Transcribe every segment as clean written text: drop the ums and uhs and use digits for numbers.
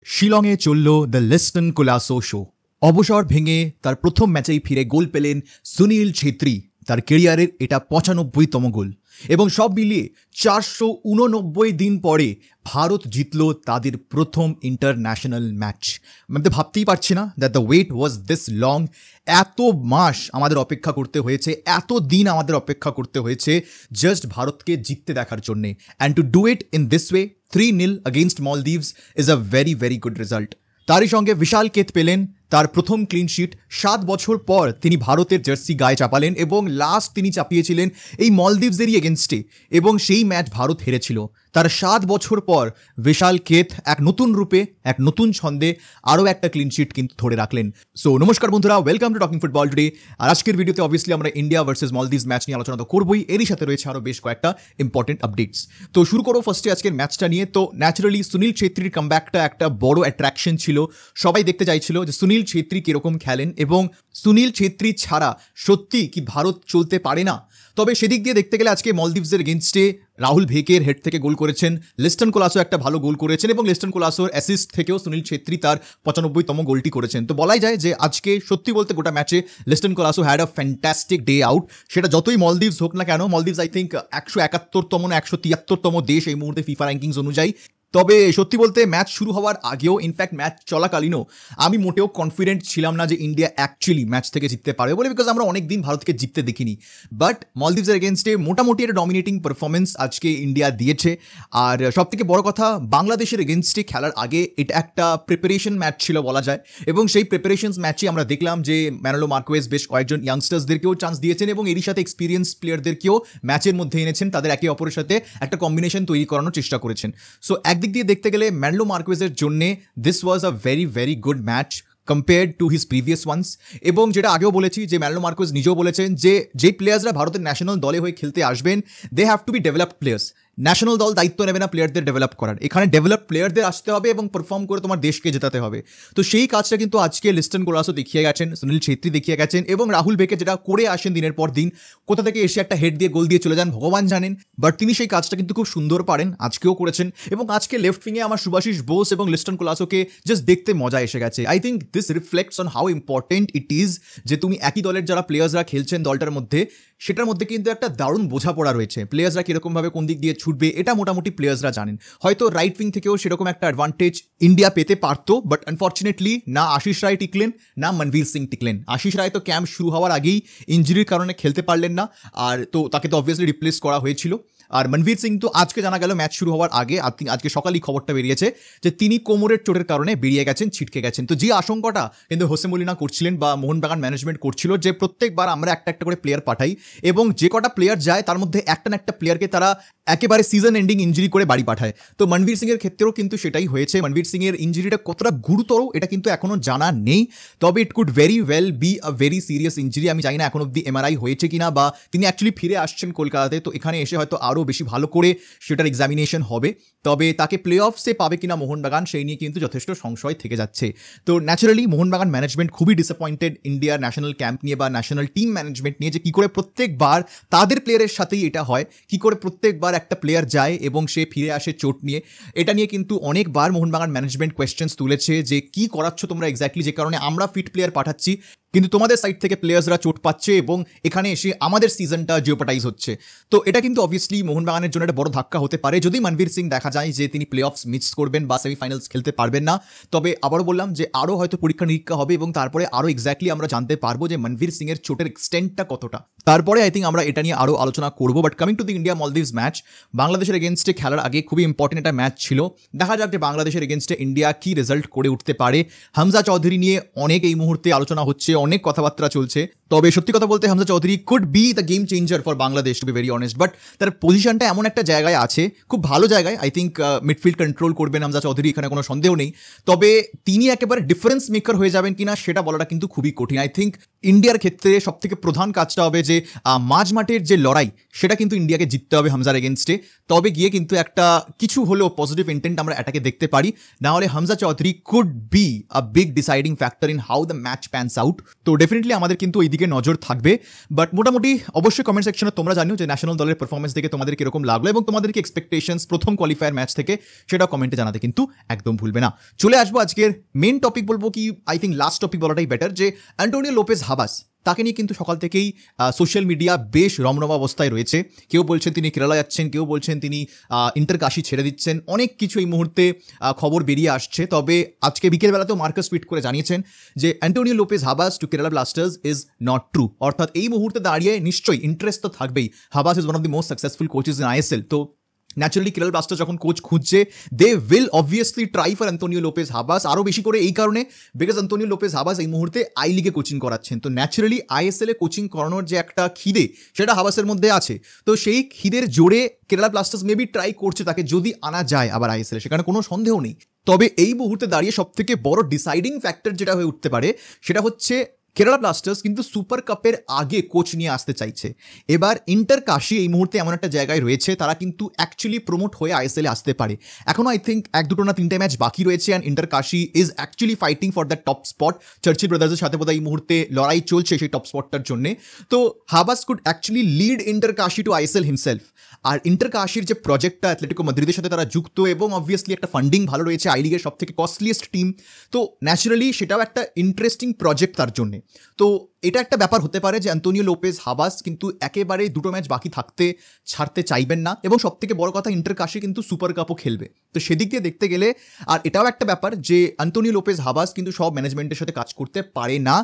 শিলংয়ে চলল the Liston Colaco show. অবসর ভেঙে তার প্রথম ম্যাচেই ফিরে গোল পেলেন সুনীল ছেত্রী। তার কেরিয়ারের এটা 95তম গোল এবং সব মিলিয়ে 489 দিন পরে ভারত জিতল তাদের প্রথম ইন্টারন্যাশনাল ম্যাচ। আমি তো ভাবতেই পারছি না that the wait was this long. এত মাস আমাদের অপেক্ষা করতে হয়েছে, এত দিন আমাদের অপেক্ষা করতে হয়েছে জাস্ট ভারতকে জিততে দেখার জন্যে। And to do it in this way 3-0 against Maldives is a very very good result। তারই সঙ্গে বিশাল কেত পেলেন তার প্রথম ক্লিন শিট। 7 বছর পর তিনি ভারতের জার্সি গায়ে চাপালেন এবং লাস্ট তিনি চাপিয়েছিলেন এই মলদ্বীপসেরই এগেনস্টে এবং সেই ম্যাচ ভারত হেরেছিল। তার 7 বছর পর বিশাল কেত এক নতুন রূপে, এক নতুন ছন্দে আরও একটা ক্লিন শিট কিন্তু ধরে রাখলেন। সো নমস্কার বন্ধুরা, welcome to Talking Football today. আর আজকের ভিডিওতে অবভিয়াসলি আমরা ইন্ডিয়া ভার্সেস মলদ্বীপস ম্যাচ নিয়ে আলোচনা তো করবোই, এরই সাথে রয়েছে আরও বেশ কয়েকটা ইম্পর্টেন্ট আপডেটস। তো শুরু করো ফার্স্টে আজকের ম্যাচটা নিয়ে। তো ন্যাচারালি সুনীল ছেত্রীর কামব্যাকটা একটা বড় অ্যাট্রাকশন ছিল। সবাই দেখতে চাইছিল যে সুনীল ছেত্রী কীরকম খেলেন এবং সুনীল ছেত্রী ছাড়া সত্যি কি ভারত চলতে পারে না। তবে সেদিক দিয়ে দেখতে গেলে আজকে মলদ্বীপসের এগেনস্টে রাহুল ভেকের হেড থেকে গোল করেছেন, লিস্টন কোলাসো একটা ভালো গোল করেছেন এবং লিস্টন কোলাসোর অ্যাসিস্ট থেকেও সুনীল ছেত্রী তার 95তম গোলটি করেছেন। তো বলাই যায় যে আজকে সত্যি বলতে গোটা ম্যাচে Liston Colaco had a fantastic day out. সেটা যতই মলদ্বীপস হোক না কেন, মলদ্বীপস আই থিঙ্ক 171তম না 173তম দেশ এই মুহূর্তে ফিফা র্যাঙ্কিংস অনুযায়ী। তবে সত্যি বলতে ম্যাচ শুরু হওয়ার আগেও, ইনফ্যাক্ট ম্যাচ চলাকালীনও আমি মোটেও কনফিডেন্ট ছিলাম না যে ইন্ডিয়া অ্যাকচুয়ালি ম্যাচ থেকে জিততে পারবে বলে, বিকজ আমরা অনেক দিন ভারতকে জিততে দেখিনি। বাট মলদ্বীপসের এগেনস্টে মোটামুটি একটা ডমিনেটিং পারফরমেন্স আজকে ইন্ডিয়া দিয়েছে। আর সবথেকে বড় কথা, বাংলাদেশের এগেনস্টে খেলার আগে এটা একটা প্রিপারেশন ম্যাচ ছিল বলা যায় এবং সেই প্রিপারেশনস ম্যাচে আমরা দেখলাম যে ম্যানোলো মার্কোয়েজ বেশ কয়েকজন ইয়াংস্টার্সদেরকেও চান্স দিয়েছেন এবং এরই সাথে এক্সপিরিয়েন্স প্লেয়ারদেরকেও ম্যাচের মধ্যে এনেছেন, তাদের একে অপরের সাথে একটা কম্বিনেশন তৈরি করানোর চেষ্টা করেছেন। সো একদিক দিয়ে দেখতে গেলে ম্যানোলো মার্কোয়েজের জন্য this was a very very good match compared to his previous ones. এবং যেটা আগেও বলেছি যে ম্যানোলো মার্কোয়েজ নিজেও বলেছেন যে প্লেয়ার্সরা ভারতের ন্যাশনাল দলে হয়ে খেলতে আসবেন, they have to be developed players. National দল দায়িত্ব নেবে না প্লেয়ারদের ডেভেলপ করার, এখানে ডেভেলপ প্লেয়ারদের আসতে হবে এবং পারফর্ম করে তোমার দেশকে জেতাতে হবে। তো সেই কাজটা কিন্তু আজকে লিস্টন কোলাসো দেখিয়ে গেছেন, সুনীল ছেত্রী দেখিয়ে গেছেন এবং রাহুল ভেকে যেটা করে আসেন দিনের পর দিন, কোথা থেকে এসে একটা হেড দিয়ে গোল দিয়ে চলে যান ভগবান জানেন, বাট তিনি সেই কাজটা কিন্তু খুব সুন্দর পারেন, আজকেও করেছেন। এবং আজকে লেফট উইংয়ে আমার সুভাশিস বোস এবং লিস্টন কোলাসোকে জাস্ট দেখতে মজা এসে গেছে। I think this reflects on how important it is যে তুমি একই দলের যারা প্লেয়ার্সরা খেলছেন দলটার মধ্যে, সেটার মধ্যে কিন্তু একটা দারুণ বোঝাপড়া রয়েছে। প্লেয়ার্সরা কীরকমভাবে কোন দিক দিয়ে ছুটবে এটা মোটামুটি প্লেয়ার্সরা জানেন। হয়তো রাইট উইং থেকেও সেরকম একটা অ্যাডভান্টেজ ইন্ডিয়া পেতে পারতো, বাট আনফর্চুনেটলি না আশিস রায় টিকলেন না মনবীর সিং টিকলেন। আশিস রায় তো ক্যাম্প শুরু হওয়ার আগেই ইঞ্জুরির কারণে খেলতে পারলেন না, আর তো তাকে তো অবভিয়াসলি রিপ্লেস করা হয়েছিল। আর মনবীর সিং তো আজকে জানা গেল ম্যাচ শুরু হওয়ার আগে, আজকে সকালেই খবরটা বেরিয়েছে যে তিনি কোমরের চোটের কারণে বেরিয়ে গেছেন, ছিটকে গেছেন। তো যে আশঙ্কাটা কিন্তু হোসে মলিনা করছিলেন বা মোহনবাগান ম্যানেজমেন্ট করছিল যে প্রত্যেকবার আমরা একটা একটা করে প্লেয়ার পাঠাই এবং যে কটা প্লেয়ার যায় তার মধ্যে একটা না একটা প্লেয়ারকে তারা একেবারে সিজন এন্ডিং ইঞ্জুরি করে বাড়ি পাঠায়। তো মনবীর সিংয়ের ক্ষেত্রেও কিন্তু সেটাই হয়েছে। মনবীর সিংয়ের ইঞ্জুরিটা কতটা গুরুতর এটা কিন্তু এখনও জানা নেই, তবে it could very well be a very serious injury. আমি জানি না এখন অব্দি এমআরআই হয়েছে কিনা বা তিনি অ্যাকচুয়ালি ফিরে আসছেন কলকাতাতে, তো এখানে এসে হয়তো আরও বেশি ভালো করে সেটার এক্সামিনেশন হবে। তবে তাকে প্লে অফসে পাবে কিনা মোহনবাগান সেই নিয়ে কিন্তু যথেষ্ট সংশয় থেকে যাচ্ছে। তো ন্যাচারালি মোহনবাগান ম্যানেজমেন্ট খুবই ডিসঅ্যাপয়েন্টেড ইন্ডিয়ার ন্যাশনাল ক্যাম্প নিয়ে বা ন্যাশনাল টিম ম্যানেজমেন্ট নিয়ে, যে কী করে প্রত্যেকবার তাদের প্লেয়ারের সাথেই এটা হয়, কী করে প্রত্যেকবার একটা প্লেয়ার যায় এবং সে ফিরে আসে চোট নিয়ে। এটা নিয়ে কিন্তু অনেকবার মোহনবাগান ম্যানেজমেন্ট কোয়েশ্চেন্স তুলেছে যে কী করাচ্ছ তোমরা এক্স্যাক্টলি, যে কারণে আমরা ফিট প্লেয়ার পাঠাচ্ছি কিন্তু তোমাদের সাইড থেকে প্লেয়ার্সরা চোট পাচ্ছে এবং এখানে এসে আমাদের সিজনটা জিওপাটাইজ হচ্ছে। তো এটা কিন্তু অবভিয়াসলি মোহনবাগানের জন্য একটা বড় ধাক্কা হতে পারে যদি মনবীর সিং দেখা যায় যে তিনি প্লে অফস মিস করবেন বা সেমিফাইনালস খেলতে পারবেন না। তবে আবারও বললাম যে আরও হয়তো পরীক্ষা নিরীক্ষা হবে এবং তারপরে আরও এক্স্যাক্টলি আমরা জানতে পারবো যে মনবীর সিংয়ের চোটের এক্সটেন্টটা কতটা। তারপরে আই থিঙ্ক আমরা এটা নিয়ে আরও আলোচনা করবো। But coming to the India মলদ্বীপস match, বাংলাদেশের এগেনস্টে খেলার আগে খুবই ইম্পর্টেন্ট একটা ম্যাচ ছিল। দেখা যাক যে বাংলাদেশের এগেনস্টে ইন্ডিয়া কী রেজাল্ট করে উঠতে পারে। হামজা চৌধুরী নিয়ে অনেক এই মুহূর্তে আলোচনা হচ্ছে, অনেক কথাবার্তা চলছে। তবে সত্যি কথা বলতে Hamza Choudhury could be the game changer for Bangladesh, to be very honest. But তার পজিশনটা এমন একটা জায়গায় আছে, খুব ভালো জায়গায়। আই থিঙ্ক মিডফিল্ড কন্ট্রোল করবেন হামজা চৌধুরী, এখানে কোনো সন্দেহ নেই। তবে তিনি একেবারে ডিফারেন্স মেকার হয়ে যাবেন কিনা সেটা বলাটা কিন্তু খুবই কঠিন। আই থিঙ্ক ইন্ডিয়ার ক্ষেত্রে সবথেকে প্রধান কাজটা হবে যে মাঝমাঠের যে লড়াই সেটা কিন্তু ইন্ডিয়াকে জিততে হবে হামজার এগেনস্টে, তবে গিয়ে কিন্তু একটা কিছু হলেও পজিটিভ ইন্টেন্ট আমরা এটাকে দেখতে পারি। না হলে Hamza Choudhury could be a big deciding factor in how the match pans out. তো ডেফিনেটলি আমাদের কিন্তু এই দিকে নজর থাকবে। বাট মোটামুটি অবশ্যই কমেন্ট সেকশনে তোমরা জানিও যে ন্যাশনাল দলের পারফরমেন্স দেখে তোমাদের কিরকম লাগলো এবং তোমাদের কি এক্সপেকটেশনস প্রথম কোয়ালিফায়ার ম্যাচ থেকে, সেটা কমেন্টে জানাতে কিন্তু একদম ভুলবে না। চলে আসবো আজকের মেন টপিক, বলবো কি আই থিঙ্ক লাস্ট টপিক বলাটাই বেটার, যে অ্যান্টোনিও লোপেজ হাবাস, তাকে নিয়ে কিন্তু সকাল থেকেই সোশ্যাল মিডিয়া বেশ রমরমা অবস্থায় রয়েছে। কেউ বলছেন তিনি কেরালা যাচ্ছেন, কেউ বলছেন তিনি ইন্টার কাশি ছেড়ে দিচ্ছেন, অনেক কিছু এই মুহূর্তে খবর বেরিয়ে আসছে। তবে আজকে বিকেলবেলাতেও মার্কাস টুইট করে জানিয়েছেন যে Antonio Lopez Habas to Kerala Blasters is not true, অর্থাৎ এই মুহূর্তে দাঁড়িয়ে নিশ্চয়ই ইন্টারেস্ট তো থাকবেই। Habas is one of the most successful coaches in ISL, তো ন্যাচারালি কেরালা ব্লাস্টার্স যখন কোচ খুঁজছে they will obviously try for Antonio Lopez Habas, আরও বেশি করে এই কারণে বিকজ অ্যান্টোনিও লোপেজ হাবাস এই মুহূর্তে আই লিগে কোচিং করাচ্ছেন। তো ন্যাচারালি আইএসএল এ কোচিং করানোর যে একটা খিদে সেটা হাবাসের মধ্যে আছে, তো সেই খিদের জোরে কেরালা ব্লাস্টার্স মেবি ট্রাই করছে তাকে যদি আনা যায় আবার আইএসএল এ, সেখানে কোনো সন্দেহ নেই। তবে এই মুহূর্তে দাঁড়িয়ে সব থেকে বড় ডিসাইডিং ফ্যাক্টর যেটা হয়ে উঠতে পারে সেটা হচ্ছে কেরালা ব্লাস্টার্স কিন্তু সুপার কাপের আগে কোচ নিয়ে আসতে চাইছে। এবার ইন্টার কাশি এই মুহূর্তে এমন একটা জায়গায় রয়েছে তারা কিন্তু অ্যাকচুয়ালি প্রমোট হয়ে আইএসএলে আসতে পারে। এখনও আই থিঙ্ক 1-2 না 3টে ম্যাচ বাকি রয়েছে and Inter Kashi is actually fighting for the top spot. Churchill ব্রাদার্সের সাথে বোধহয় এই মুহূর্তে লড়াই চলছে সেই টপ স্পটটার জন্যে। তো Habas could actually lead Inter Kashi to ISL himself. আর ইন্টার কাশির যে প্রজেক্টটা অ্যাথলেটিকো মাদ্রিদের সাথে তারা যুক্ত এবং অবভিয়াসলি একটা ফান্ডিং ভালো রয়েছে, আই লিগের সব থেকে কস্টলিয়েস্ট টিম, তো ন্যাচারালি সেটাও একটা ইন্টারেস্টিং প্রজেক্ট তার জন্যে। তো এটা একটা ব্যাপার হতে পারে যে অ্যান্টোনিও লোপেজ হাবাস কিন্তু একেবারে 2টো ম্যাচ বাকি থাকতে ছাড়তে চাইবেন না, এবং সব থেকে বড় কথা ইন্টার কাশি কিন্তু সুপার কাপও খেলবে। তো সেদিক দিয়ে দেখতে গেলে আর এটাও একটা ব্যাপার যে অ্যান্টোনিও লোপেজ হাবাস কিন্তু সব ম্যানেজমেন্টের সাথে কাজ করতে পারে না,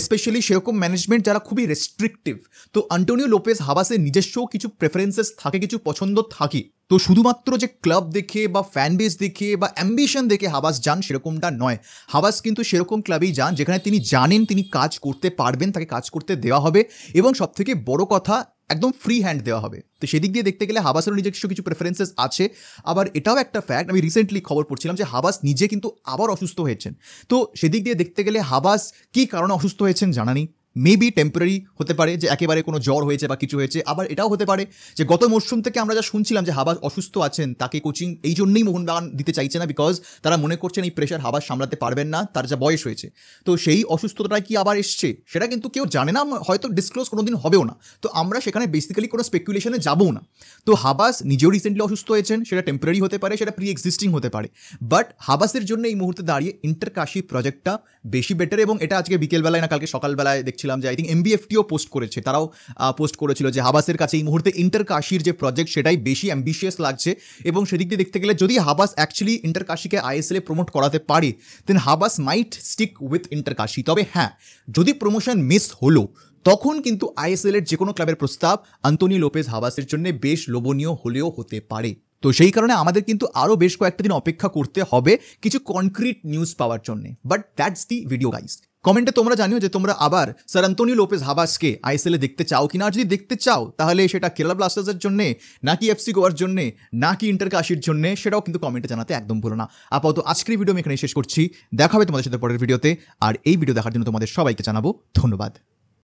স্পেশালি সেরকম ম্যানেজমেন্ট যারা খুবই রেস্ট্রিকটিভ। তো অ্যান্টোনিও লোপেজ হাবাসের নিজস্ব কিছু প্রেফারেন্সেস থাকে, কিছু পছন্দ থাকে। তো শুধুমাত্র যে ক্লাব দেখে বা ফ্যান বেস দেখে বা অ্যাম্বিশন দেখে হাবাস যান সেরকমটা নয়। হাবাস কিন্তু সেরকম ক্লাবেই যান যেখানে তিনি জানেন তিনি কাজ করতে পারবেন, তাকে কাজ করতে দেওয়া হবে এবং সবথেকে বড় কথা একদম ফ্রি হ্যান্ড দেওয়া হবে। তো সেদিক দিয়ে দেখতে গেলে হাবাসেরও নিজস্ব কিছু প্রেফারেন্সেস আছে। আবার এটাও একটা ফ্যাক্ট, আমি রিসেন্টলি খবর পড়ছিলাম যে হাবাস নিজে কিন্তু আবার অসুস্থ হয়েছেন। তো সেদিক দিয়ে দেখতে গেলে হাবাস কী কারণে অসুস্থ হয়েছেন জানা নেই। মেবি টেম্পোরারি হতে পারে যে একেবারে কোনো জ্বর হয়েছে বা কিছু হয়েছে, আবার এটাও হতে পারে যে গত মরশুম থেকে আমরা যা শুনছিলাম যে হাবাস অসুস্থ আছেন, তাকে কোচিং এই জন্যই মোহনবাগান দিতে চাইছে না, বিকজ তারা মনে করছেন এই প্রেশার হাবাস সামলাতে পারবেন না, তার যা বয়স হয়েছে। তো সেই অসুস্থতাটা কি আবার এসছে সেটা কিন্তু কেউ জানে না, হয়তো ডিসক্লোজ কোনো দিন হবেও না। তো আমরা সেখানে বেসিক্যালি কোনো স্পেকুলেশনে যাবও না। তো হাবাস নিজেও রিসেন্টলি অসুস্থ হয়েছেন, সেটা টেম্পোরারি হতে পারে, সেটা প্রি এক্সিস্টিং হতে পারে, বাট হাবাসের জন্য এই মুহূর্তে দাঁড়িয়ে ইন্টার কাশি প্রজেক্টটা বেশি বেটার। এবং এটা আজকে বিকেলবেলায় না কালকে সকালবেলায় দেখছিলাম যে আই থিঙ্ক এমবিএফটিও পোস্ট করেছে, তারাও পোস্ট করেছিল যে হাবাসের কাছে এই মুহূর্তে ইন্টার কাশির যে প্রজেক্ট সেটাই বেশি অ্যাম্বিশিয়াস লাগছে। এবং সেদিক দিয়ে দেখতে গেলে যদি হাবাস অ্যাকচুয়ালি ইন্টার কাশিকে আইএসএল এ প্রমোট করাতে পারে then Habas might stick with Inter Kashi. তবে হ্যাঁ, যদি প্রমোশন মিস হলো তখন কিন্তু আইএসএল এর যে কোনো ক্লাবের প্রস্তাব অ্যান্টোনিও লোপেজ হাবাসের জন্য বেশ লোভনীয় হলেও হতে পারে। তো সেই কারণে আমাদের কিন্তু আরও বেশ কয়েকটা দিন অপেক্ষা করতে হবে কিছু কনক্রিট নিউজ পাওয়ার জন্য। But that's the video guys. কমেন্টে তোমরা জানিও যে তোমরা আবার স্যার অ্যান্টোনিও লোপেজ হাবাসকে আইএসএল এ দেখতে চাও কিনা, আর যদি দেখতে চাও তাহলে সেটা কেরালা ব্লাস্টার্সের জন্যে নাকি এফসি গোয়ার জন্যে নাকি ইন্টার কাশির জন্যে, সেটাও কিন্তু কমেন্টে জানাতে একদম ভুলো না। আপাতত আজকের ভিডিও আমি এখানে শেষ করছি, দেখা হবে তোমাদের সাথে পরের ভিডিওতে। আর এই ভিডিও দেখার জন্য তোমাদের সবাইকে জানাবো ধন্যবাদ।